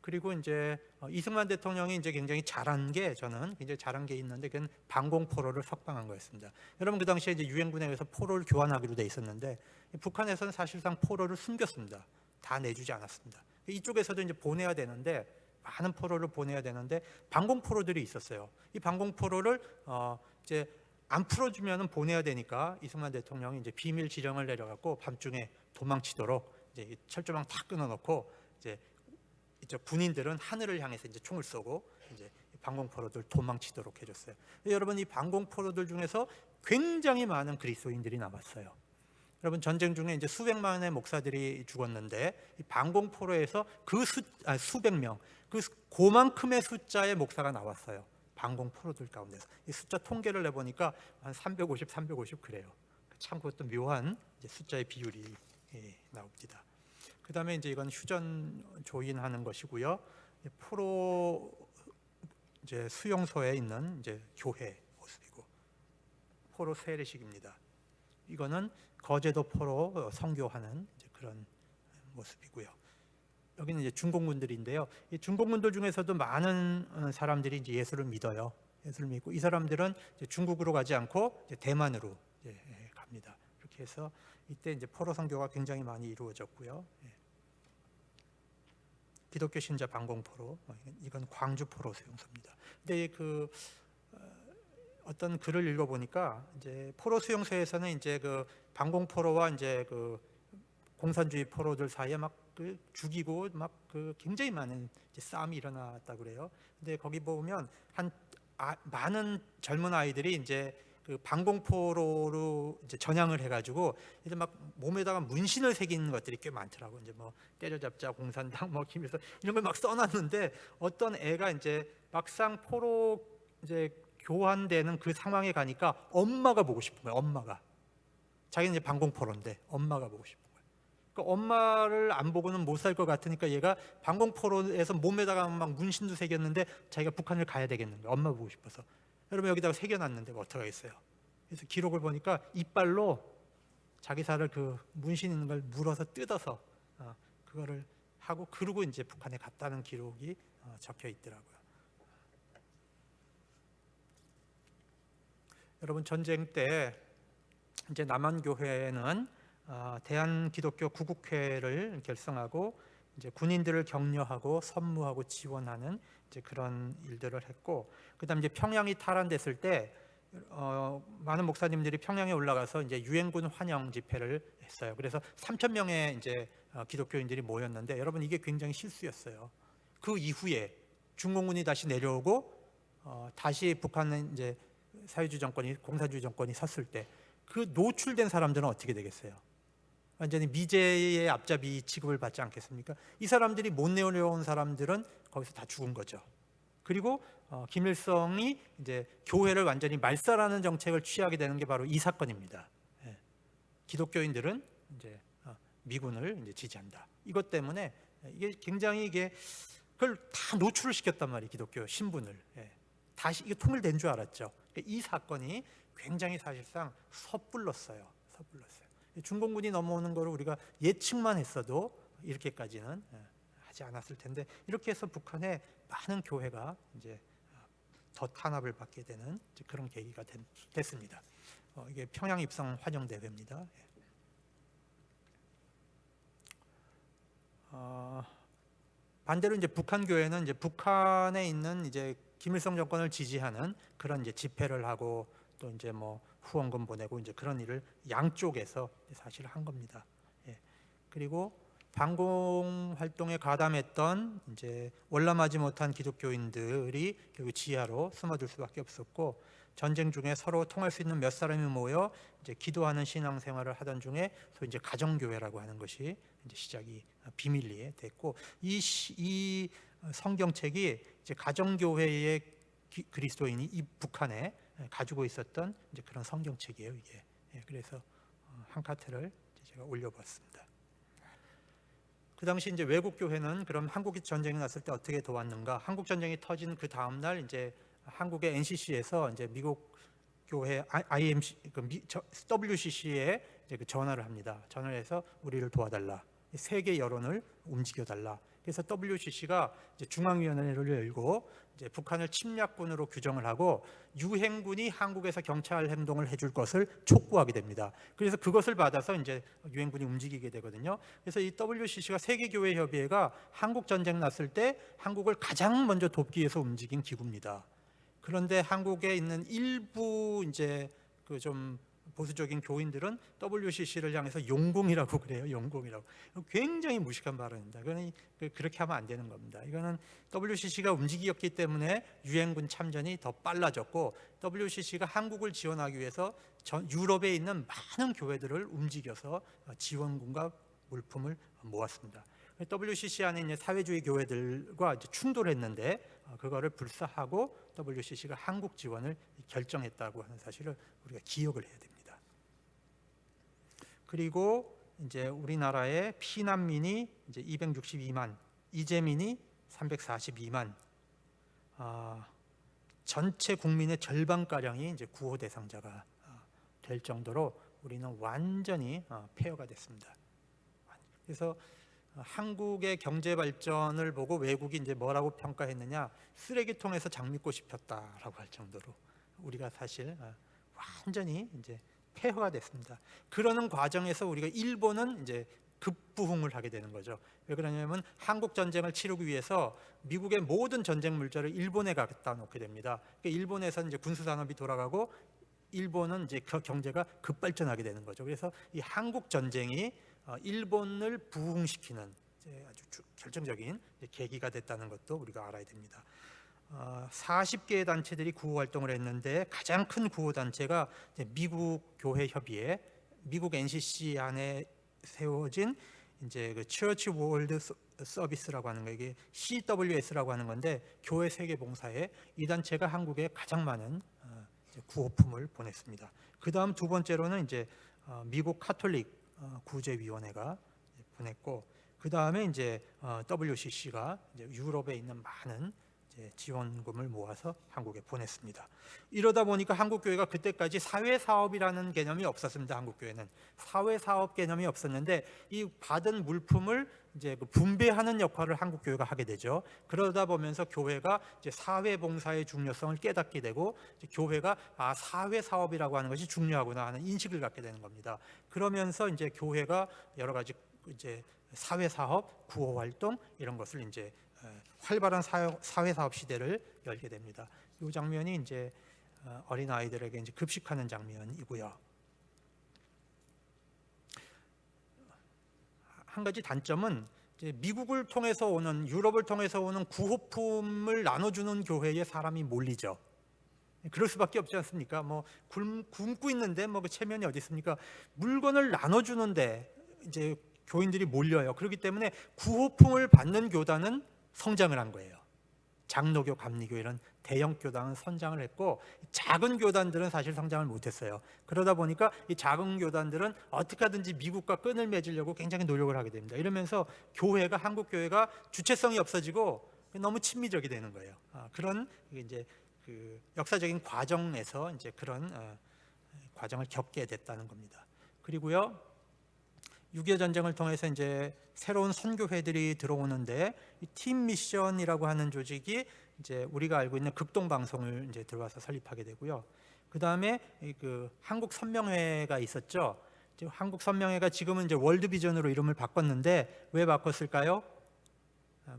그리고 이제 이승만 대통령이 이제 굉장히 잘한 게, 저는 굉장히 잘한 게 있는데, 그건 방공포로를 석방한 거였습니다. 여러분 그 당시에 이제 유엔군에 의해서 포로를 교환하기로 돼 있었는데, 북한에서는 사실상 포로를 숨겼습니다. 다 내주지 않았습니다. 이쪽에서도 이제 보내야 되는데, 많은 포로를 보내야 되는데 방공포로들이 있었어요. 이 방공포로를 이제 안 풀어주면은 보내야 되니까 이승만 대통령이 이제 비밀 지령을 내려갖고 밤중에 도망치도록 이제 철조망 다 끊어놓고 이제 군인들은 하늘을 향해서 이제 총을 쏘고 이제 방공포로들 도망치도록 해줬어요. 여러분, 이 방공포로들 중에서 굉장히 많은 그리스도인들이 남았어요. 여러분, 전쟁 중에 이제 수백만의 목사들이 죽었는데, 이 방공포로에서 수백 명, 그 그만큼의 숫자의 목사가 나왔어요. 방공포로들 가운데서. 이 숫자 통계를 내보니까 한 350 그래요. 참 그것도 묘한 이제 숫자의 비율이 나옵니다. 그 다음에 이제 이건 휴전 조인하는 것이고요. 포로 이제 수용소에 있는 이제 교회 모습이고, 포로 세례식입니다. 이거는 거제도 포로 선교하는 이제 그런 모습이고요. 여기는 이제 중공군들인데요. 이 중공군들 중에서도 많은 사람들이 이제 예수를 믿어요. 예수를 믿고, 이 사람들은 이제 중국으로 가지 않고 이제 대만으로 이제 갑니다. 이렇게 해서 이때 이제 포로 선교가 굉장히 많이 이루어졌고요. 기독교 신자 방공포로, 이건 광주 포로 수용소입니다. 근데 그 어떤 글을 읽어보니까 이제 포로 수용소에서는 이제 그 방공포로와 이제 그 공산주의 포로들 사이에 막 그 죽이고 막 그 굉장히 많은 이제 싸움이 일어났다 그래요. 근데 거기 보면 많은 젊은 아이들이 이제 그 방공포로로 이제 전향을 해가지고 이제 막 몸에다가 문신을 새기는 것들이 꽤 많더라고. 이제 뭐 때려잡자, 공산당 뭐 김일성 이런 걸 막 써놨는데, 어떤 애가 이제 막상 포로 이제 교환되는 그 상황에 가니까 엄마가 보고 싶은 거예요. 엄마가. 자기는 이제 방공포로인데 엄마가 보고 싶은 거예요. 그러니까 엄마를 안 보고는 못 살 것 같으니까 얘가 방공포로에서 몸에다가 막 문신도 새겼는데 자기가 북한을 가야 되겠는 거예요. 엄마 보고 싶어서. 여러분, 여기다가 새겨놨는데 뭐 어떡하겠어요. 그래서 기록을 보니까 이빨로 자기 살을 그 문신 있는 걸 물어서 뜯어서 그거를 하고 그러고 이제 북한에 갔다는 기록이 적혀 있더라고요. 여러분, 전쟁 때 이제 남한교회는 대한기독교 구국회를 결성하고 이제 군인들을 격려하고 선무하고 지원하는 이제 그런 일들을 했고, 그다음 이제 평양이 탈환됐을 때 많은 목사님들이 평양에 올라가서 이제 유엔군 환영 집회를 했어요. 그래서 3,000명의 이제 기독교인들이 모였는데, 여러분 이게 굉장히 실수였어요. 그 이후에 중공군이 다시 내려오고 다시 북한은 이제 사회주의 정권이 공산주의 정권이 섰을 때 그 노출된 사람들은 어떻게 되겠어요? 완전히 미제의 앞잡이 취급을 받지 않겠습니까? 이 사람들이 못 내려온 사람들은 거기서 다 죽은 거죠. 그리고 김일성이 이제 교회를 완전히 말살하는 정책을 취하게 되는 게 바로 이 사건입니다. 예. 기독교인들은 이제 미군을 이제 지지한다. 이것 때문에 이게 굉장히 그걸 다 노출을 시켰단 말이에요. 기독교 신분을. 예. 다시 이게 통일된 줄 알았죠. 이 사건이 굉장히 사실상 섣불렀어요. 중공군이 넘어오는 거를 우리가 예측만 했어도 이렇게까지는 하지 않았을 텐데, 이렇게 해서 북한의 많은 교회가 이제 더 탄압을 받게 되는 그런 계기가 됐습니다. 이게 평양 입성 환영 대회입니다. 반대로 이제 북한 교회는 이제 북한에 있는 이제 김일성 정권을 지지하는 그런 이제 집회를 하고 또 이제 뭐 후원금 보내고 이제 그런 일을 양쪽에서 사실 한 겁니다. 예. 그리고 반공 활동에 가담했던 이제 월남하지 못한 기독교인들이 결국 지하로 숨어들 수밖에 없었고, 전쟁 중에 서로 통할 수 있는 몇 사람이 모여 이제 기도하는 신앙생활을 하던 중에 소위 이제 가정교회라고 하는 것이 이제 시작이 비밀리에 됐고, 이 성경책이 이제 가정교회의 그리스도인이 이 북한에 가지고 있었던 이제 그런 성경책이에요, 이게. 그래서 한 카트를 제가 올려봤습니다. 그 당시 이제 외국 교회는 그럼 한국 전쟁이 났을 때 어떻게 도왔는가? 한국 전쟁이 터진 그 다음 날 이제 한국의 NCC에서 이제 미국 교회 IMC WCC에 이제 그 전화를 합니다. 전화를 해서 우리를 도와달라. 세계 여론을 움직여달라. 그래서 WCC가 이제 중앙위원회를 열고 이제 북한을 침략군으로 규정을 하고 유행군이 한국에서 경찰 행동을 해줄 것을 촉구하게 됩니다. 그래서 그것을 받아서 이제 유행군이 움직이게 되거든요. 그래서 이 WCC가 세계교회협의회가 한국 전쟁 났을 때 한국을 가장 먼저 돕기 위해서 움직인 기구입니다. 그런데 한국에 있는 일부 이제 그 좀 보수적인 교인들은 WCC를 향해서 용공이라고 그래요. 용공이라고. 굉장히 무식한 발언입니다. 그거는 그렇게 하면 안 되는 겁니다. 이거는 WCC가 움직였기 때문에 유엔군 참전이 더 빨라졌고, WCC가 한국을 지원하기 위해서 유럽에 있는 많은 교회들을 움직여서 지원군과 물품을 모았습니다. WCC 안에 있는 사회주의 교회들과 이제 충돌했는데 그거를 불사하고 WCC가 한국 지원을 결정했다고 하는 사실을 우리가 기억을 해야 됩니다. 그리고 이제 우리나라의 피난민이 이제 262만, 이재민이 342만, 전체 국민의 절반가량이 이제 구호 대상자가 될 정도로 우리는 완전히 폐허가 됐습니다. 그래서 한국의 경제 발전을 보고 외국이 이제 뭐라고 평가했느냐, 쓰레기통에서 장미꽃이 폈다라고 할 정도로 우리가 사실 완전히 이제 폐허가 됐습니다. 그러는 과정에서 우리가 일본은 이제 급부흥을 하게 되는 거죠. 왜 그러냐면 한국 전쟁을 치르기 위해서 미국의 모든 전쟁 물자를 일본에 갖다 놓게 됩니다. 그러니까 일본에서 이제 군수 산업이 돌아가고 일본은 이제 그 경제가 급발전하게 되는 거죠. 그래서 이 한국 전쟁이 일본을 부흥시키는 아주 결정적인 계기가 됐다는 것도 우리가 알아야 됩니다. 40개의 단체들이 구호 활동을 했는데 가장 큰 구호 단체가 미국 교회 협의회, 미국 NCC 안에 세워진 이제 그 Church World Service라고 하는 거, 이게 CWS라고 하는 건데 교회 세계 봉사회, 이 단체가 한국에 가장 많은 구호품을 보냈습니다. 그 다음 두 번째로는 이제 미국 카톨릭 구제위원회가 보냈고, 그 다음에 이제 WCC가 이제 유럽에 있는 많은 이제 지원금을 모아서 한국에 보냈습니다. 이러다 보니까 한국 교회가 그때까지 사회 사업이라는 개념이 없었습니다. 한국 교회는 사회 사업 개념이 없었는데 이 받은 물품을 이제 그 분배하는 역할을 한국 교회가 하게 되죠. 그러다 보면서 교회가 이제 사회 봉사의 중요성을 깨닫게 되고 이제 교회가 사회 사업이라고 하는 것이 중요하구나 하는 인식을 갖게 되는 겁니다. 그러면서 이제 교회가 여러 가지 이제 사회 사업, 구호 활동 이런 것을 이제 활발한 사회 사업 시대를 열게 됩니다. 이 장면이 이제 어린 아이들에게 이제 급식하는 장면이고요. 한 가지 단점은 이제 미국을 통해서 오는 유럽을 통해서 오는 구호품을 나눠주는 교회에 사람이 몰리죠. 그럴 수밖에 없지 않습니까? 뭐 굶고 있는데 뭐 그 체면이 어디 있습니까? 물건을 나눠주는데 이제 교인들이 몰려요. 그렇기 때문에 구호품을 받는 교단은 성장을 한 거예요. 장로교, 감리교 이런 대형 교단은 성장을 했고 작은 교단들은 사실 성장을 못했어요. 그러다 보니까 이 작은 교단들은 어떻게 하든지 미국과 끈을 맺으려고 굉장히 노력을 하게 됩니다. 이러면서 교회가 한국 교회가 주체성이 없어지고 너무 친미적이 되는 거예요. 그런 이제 그 역사적인 과정에서 이제 그런 과정을 겪게 됐다는 겁니다. 그리고요. 6.25 전쟁을 통해서 이제 새로운 선교회들이 들어오는데 이 팀 미션이라고 하는 조직이 이제 우리가 알고 있는 극동 방송을 이제 들어와서 설립하게 되고요. 그 다음에 그 한국 선명회가 있었죠. 한국 선명회가 지금은 이제 월드 비전으로 이름을 바꿨는데 왜 바꿨을까요?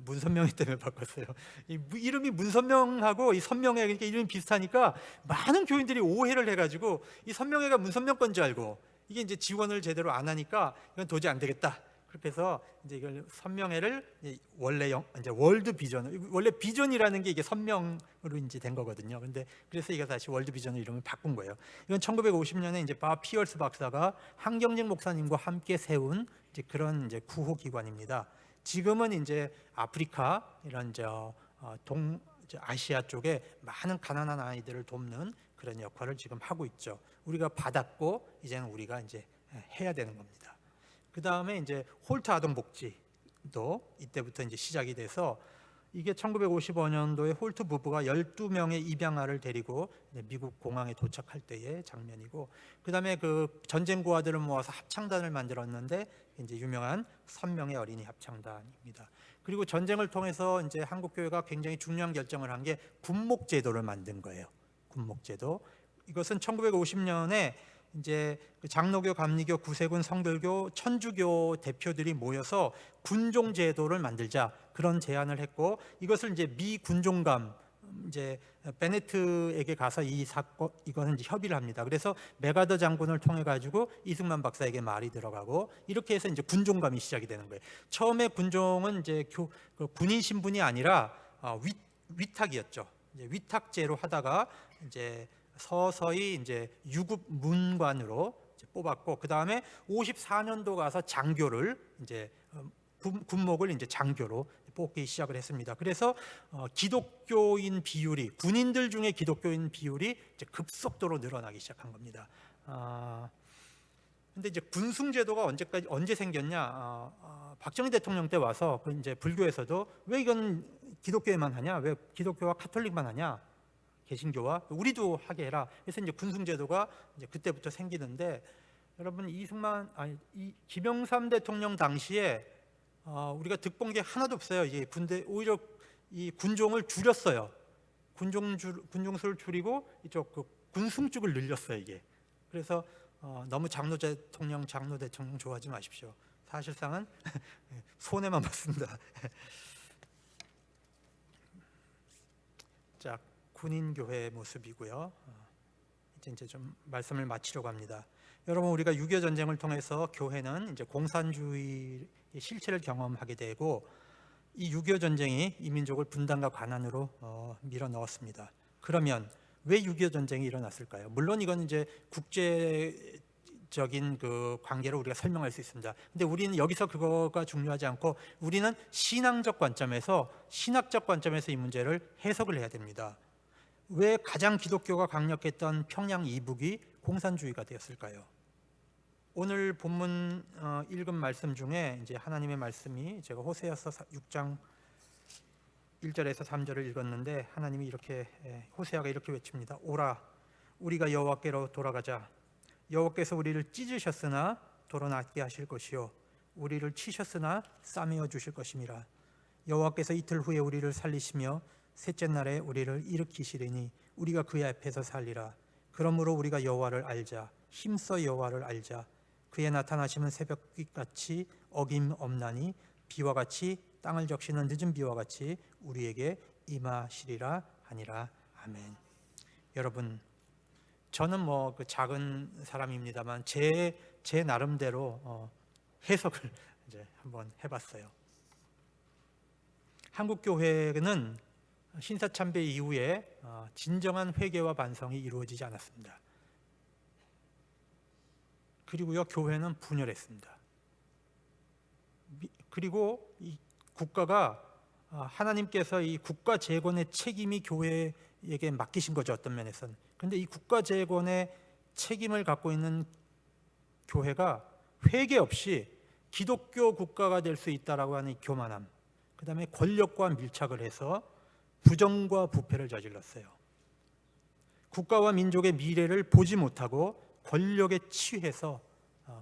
문선명회 때문에 바꿨어요. 이름이 문선명하고 이 선명회 그러니까 이름이 비슷하니까 많은 교인들이 오해를 해가지고 이 선명회가 문선명 건 줄 알고 이게 이제 지원을 제대로 안 하니까 이건 도저히 안 되겠다. 그렇게 해서 이제 이걸 선명회를 원래 이제 월드 비전, 원래 비전이라는 게 이게 선명으로 이제 된 거거든요. 근데 그래서 이거 다시 월드 비전으로 이름을 바꾼 거예요. 이건 1950년에 이제 바 피얼스 박사가 한경직 목사님과 함께 세운 이제 그런 이제 구호 기관입니다. 지금은 이제 아프리카 이런 아시아 쪽에 많은 가난한 아이들을 돕는 그런 역할을 지금 하고 있죠. 우리가 받았고 이제는 우리가 이제 해야 되는 겁니다. 그 다음에 이제 홀트 아동복지도 이때부터 이제 시작이 돼서 이게 1955년도에 홀트 부부가 12명의 입양아를 데리고 미국 공항에 도착할 때의 장면이고, 그 다음에 그 전쟁 고아들을 모아서 합창단을 만들었는데 이제 유명한 선명의 어린이 합창단입니다. 그리고 전쟁을 통해서 이제 한국 교회가 굉장히 중요한 결정을 한 게 군목제도를 만든 거예요. 군목제도. 이것은 1950년에 이제 장로교, 감리교, 구세군, 성결교, 천주교 대표들이 모여서 군종 제도를 만들자 그런 제안을 했고, 이것을 이제 미 군종감 이제 베네트에게 가서 이거는 이제 협의를 합니다. 그래서 메가더 장군을 통해 가지고 이승만 박사에게 말이 들어가고 이렇게 해서 이제 군종감이 시작이 되는 거예요. 처음에 군종은 이제 군인 신분이 아니라 위탁이었죠. 이제 위탁제로 하다가 이제 서서히 이제 유급 문관으로 이제 뽑았고, 그 다음에 54년도 가서 장교를 이제 군목을 이제 장교로 뽑기 시작을 했습니다. 그래서 기독교인 비율이 군인들 중에 기독교인 비율이 이제 급속도로 늘어나기 시작한 겁니다. 근데 이제 군승제도가 언제 생겼냐? 박정희 대통령 때 와서 그 이제 불교에서도 왜 이건 기독교에만 하냐? 왜 기독교와 카톨릭만 하냐? 개신교와 우리도 하게 해라. 그래서 이제 군승제도가 이제 그때부터 생기는데, 여러분 이 김영삼 대통령 당시에 우리가 득본 게 하나도 없어요. 이게 군대 오히려 이 군종을 줄였어요. 군종수를 줄이고 이쪽 그 군승 쪽을 늘렸어요. 이게. 그래서 너무 장로 대통령 좋아하지 마십시오. 사실상은 손해만 봤습니다. 자, 군인교회의 모습이고요. 이제 좀 말씀을 마치려고 합니다. 여러분, 우리가 6.25 전쟁을 통해서 교회는 이제 공산주의의 실체를 경험하게 되고, 이 6.25 전쟁이 이 민족을 분단과 가난으로 밀어 넣었습니다. 그러면 왜 6.25 전쟁이 일어났을까요? 물론 이건 이제 국제적인 그 관계로 우리가 설명할 수 있습니다. 근데 우리는 여기서 그거가 중요하지 않고 우리는 신앙적 관점에서, 신학적 관점에서 이 문제를 해석을 해야 됩니다. 왜 가장 기독교가 강력했던 평양 이북이 공산주의가 되었을까요? 오늘 본문 읽은 말씀 중에 이제 하나님의 말씀이 제가 호세아서 6장 1절에서 3절을 읽었는데 하나님이 이렇게 호세아가 이렇게 외칩니다. 오라 우리가 여호와께로 돌아가자. 여호와께서 우리를 찢으셨으나 도로낫게 하실 것이요 우리를 치셨으나 싸매어 주실 것임이라. 여호와께서 이틀 후에 우리를 살리시며 셋째 날에 우리를 일으키시리니 우리가 그의 앞에서 살리라. 그러므로 우리가 여호와를 알자. 힘써 여호와를 알자. 그의 나타나심은 새벽빛같이 어김없나니 비와 같이 땅을 적시는 늦은 비와 같이 우리에게 임하시리라 하니라. 아멘. 여러분, 저는 그 작은 사람입니다만 제 나름대로 해석을 이제 한번 해봤어요. 한국 교회는 신사참배 이후에 진정한 회개와 반성이 이루어지지 않았습니다. 그리고요, 교회는 분열했습니다. 그리고 이 국가가 하나님께서 이 국가 재건의 책임이 교회에게 맡기신 거죠, 어떤 면에서는. 그런데 이 국가 재건의 책임을 갖고 있는 교회가 회개 없이 기독교 국가가 될 수 있다라고 하는 이 교만함, 그 다음에 권력과 밀착을 해서 부정과 부패를 저질렀어요. 국가와 민족의 미래를 보지 못하고 권력에 취해서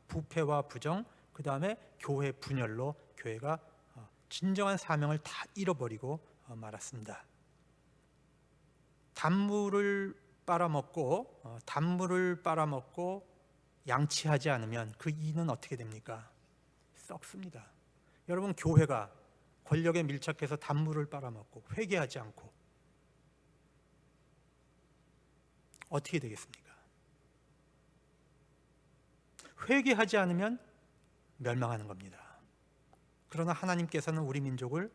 부패와 부정, 그 다음에 교회 분열로 교회가 진정한 사명을 다 잃어버리고 말았습니다. 단물을 빨아먹고 양치하지 않으면 그 이는 어떻게 됩니까? 썩습니다. 여러분, 교회가 권력에 밀착해서 단물을 빨아먹고 회개하지 않고 어떻게 되겠습니까? 회개하지 않으면 멸망하는 겁니다. 그러나 하나님께서는 우리 민족을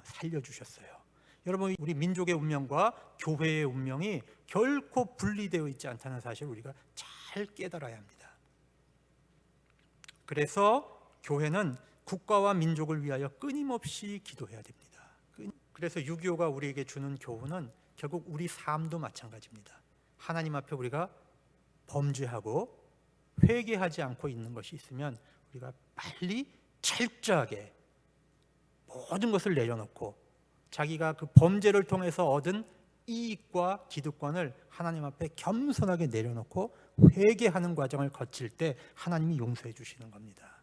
살려주셨어요. 여러분, 우리 민족의 운명과 교회의 운명이 결코 분리되어 있지 않다는 사실을 우리가 잘 깨달아야 합니다. 그래서 교회는 국가와 민족을 위하여 끊임없이 기도해야 됩니다. 그래서 6.25가 우리에게 주는 교훈은 결국 우리 삶도 마찬가지입니다. 하나님 앞에 우리가 범죄하고 회개하지 않고 있는 것이 있으면 우리가 빨리 철저하게 모든 것을 내려놓고 자기가 그 범죄를 통해서 얻은 이익과 기득권을 하나님 앞에 겸손하게 내려놓고 회개하는 과정을 거칠 때 하나님이 용서해 주시는 겁니다.